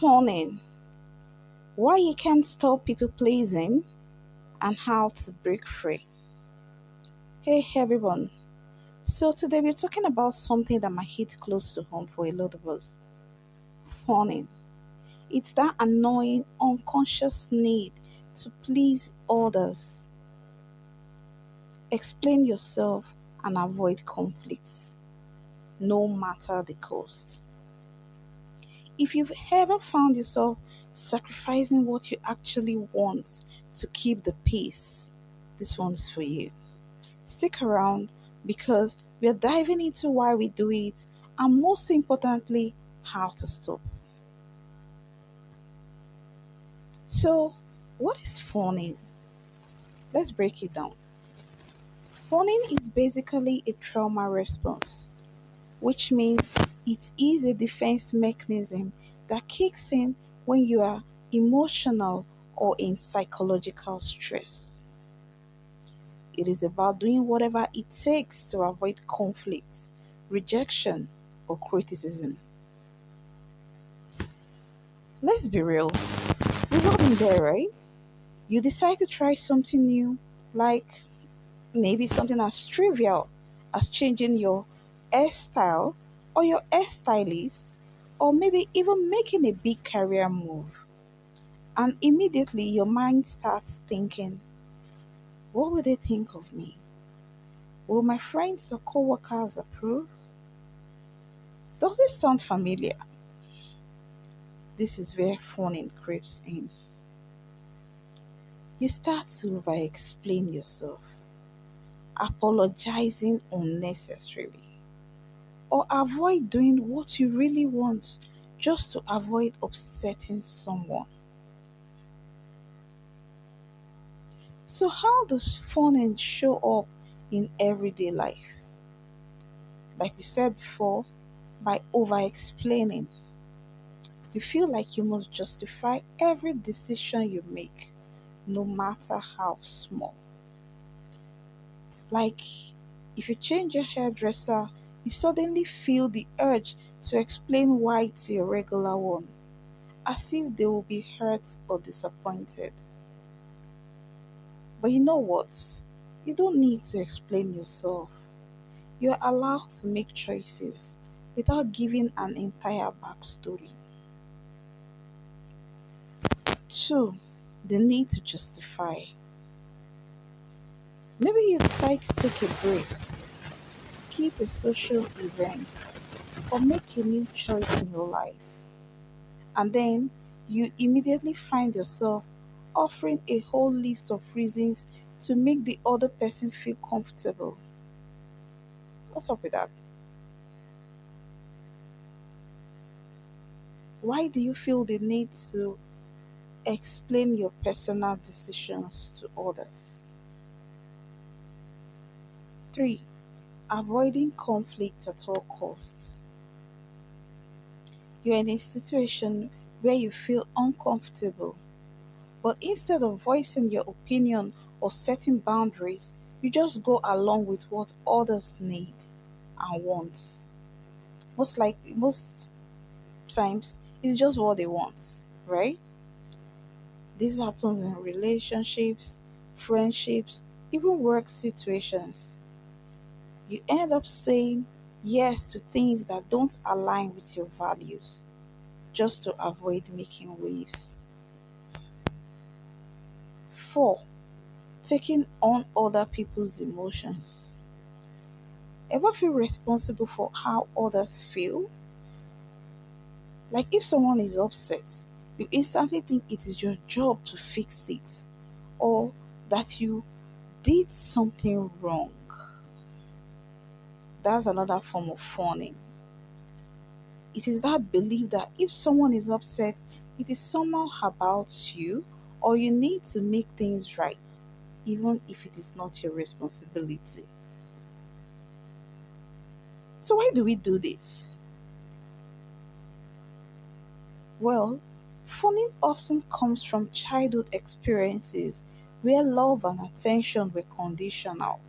Fawning, why you can't stop people pleasing and how to break free. Hey everyone, so today we're talking about something that might hit close to home for a lot of us. Fawning. It's that annoying unconscious need to please others, explain yourself and avoid conflicts, no matter the cost. If you've ever found yourself sacrificing what you actually want to keep the peace, this one's for you. Stick around because we're diving into why we do it and most importantly, how to stop. So, what is fawning? Let's break it down. Fawning is basically a trauma response, which means it is a defense mechanism that kicks in when you are emotional or in psychological stress. It is about doing whatever it takes to avoid conflicts, rejection, or criticism. Let's be real, we've all been there, right? You decide to try something new, like maybe something as trivial as changing your hairstyle or your hairstylist, or maybe even making a big career move. And immediately your mind starts thinking, what will they think of me? Will my friends or coworkers approve? Does this sound familiar? This is where phoning creeps in. You start to over explain yourself, apologizing unnecessarily, or avoid doing what you really want just to avoid upsetting someone. So, how does phoning show up in everyday life? Like we said before, by over explaining. You feel like you must justify every decision you make, no matter how small. Like if you change your hairdresser, you suddenly feel the urge to explain why to your regular one, as if they will be hurt or disappointed. But you know what? You don't need to explain yourself. You're allowed to make choices without giving an entire backstory. 2. The need to justify. Maybe you decide to take a break, skip a social event, or make a new choice in your life, and then you immediately find yourself offering a whole list of reasons to make the other person feel comfortable. What's up with that? Why do you feel the need to explain your personal decisions to others? 3. Avoiding conflict at all costs. You're in a situation where you feel uncomfortable, but instead of voicing your opinion or setting boundaries, you just go along with what others need and want. Most times it's just what they want, right? This happens in relationships, friendships, even work situations. You end up saying yes to things that don't align with your values just to avoid making waves. 4. Taking on other people's emotions. Ever feel responsible for how others feel? Like if someone is upset, you instantly think it is your job to fix it or that you did something wrong. That's another form of fawning. It is that belief that if someone is upset, it is somehow about you or you need to make things right, even if it is not your responsibility. So, why do we do this? Well, fawning often comes from childhood experiences where love and attention were conditional.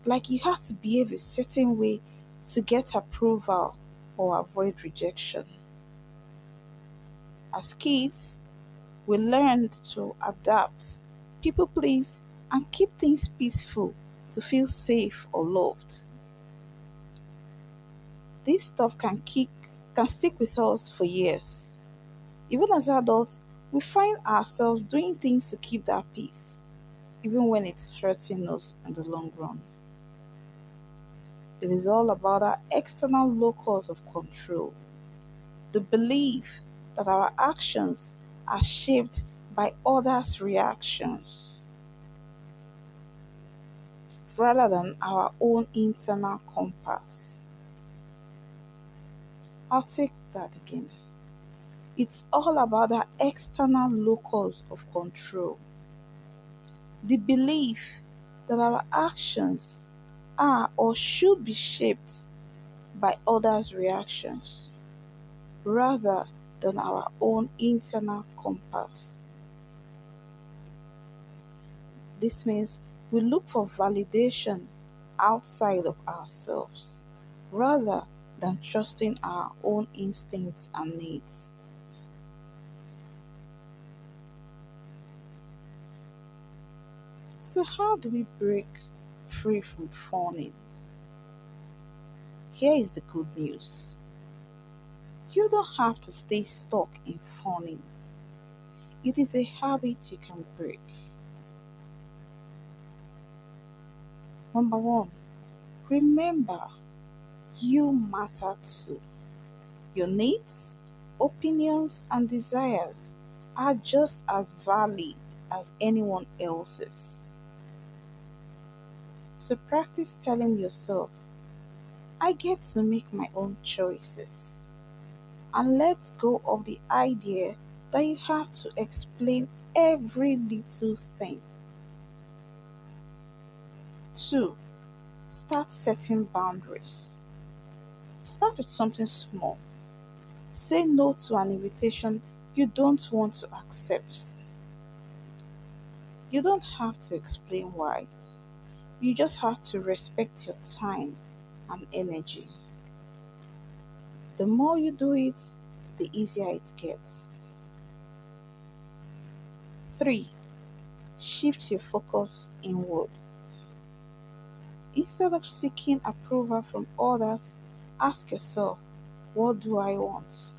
Like you have to behave a certain way to get approval or avoid rejection. As kids, we learned to adapt, people please, and keep things peaceful to feel safe or loved. This stuff can stick with us for years. Even as adults, we find ourselves doing things to keep that peace, even when it's hurting us in the long run. It is all about our external locus of control, the belief that our actions are shaped by others' reactions rather than our own internal compass. I'll take that again. It's all about our external locus of control, the belief that our actions are or should be shaped by others' reactions rather than our own internal compass. This means we look for validation outside of ourselves rather than trusting our own instincts and needs. So, how do we break free from fawning? Here is the good news: you don't have to stay stuck in fawning. It is a habit you can break. Number one, remember you matter too. Your needs, opinions, and desires are just as valid as anyone else's. So practice telling yourself, I get to make my own choices. And let go of the idea that you have to explain every little thing. 2. Start setting boundaries. Start with something small. Say no to an invitation you don't want to accept. You don't have to explain why. You just have to respect your time and energy. The more you do it, the easier it gets. 3. Shift your focus inward. Instead of seeking approval from others, ask yourself, what do I want?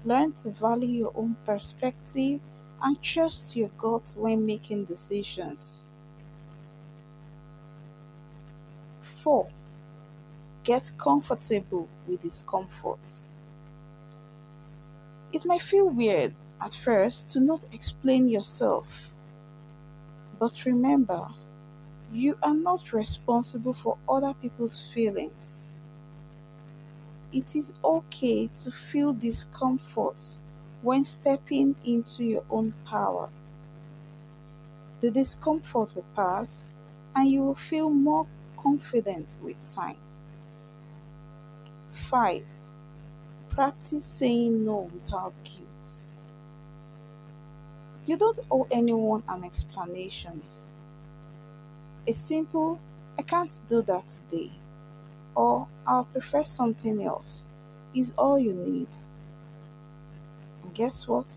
Learn to value your own perspective and trust your gut when making decisions. 4. Get comfortable with discomfort. It might feel weird at first to not explain yourself, but remember, you are not responsible for other people's feelings. It is okay to feel discomfort when stepping into your own power. The discomfort will pass and you will feel more confident with time. 5. Practice saying no without guilt. You don't owe anyone an explanation. A simple, I can't do that today, or I'll prefer something else, is all you need. And guess what?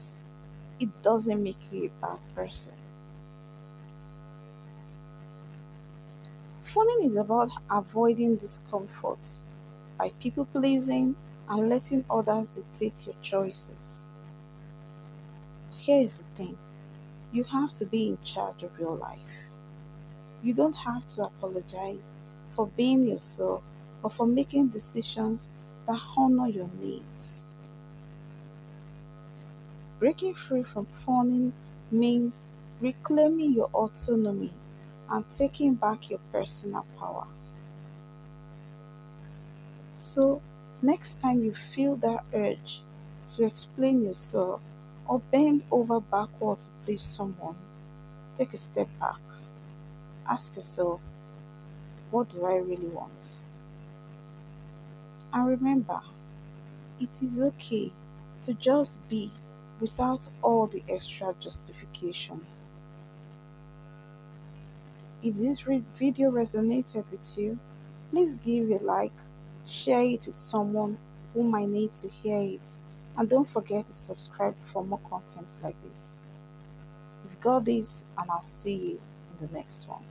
It doesn't make you a bad person. Phoning is about avoiding discomfort by people pleasing and letting others dictate your choices. Here is the thing: you have to be in charge of your life. You don't have to apologize for being yourself or for making decisions that honor your needs. Breaking free from phoning means reclaiming your autonomy and taking back your personal power. So, next time you feel that urge to explain yourself or bend over backward to please someone, take a step back. Ask yourself, what do I really want? And remember, it is okay to just be without all the extra justification. If this video resonated with you, please give a like, share it with someone who might need to hear it, And don't forget to subscribe for more content like this. You've got this, and I'll see you in the next one.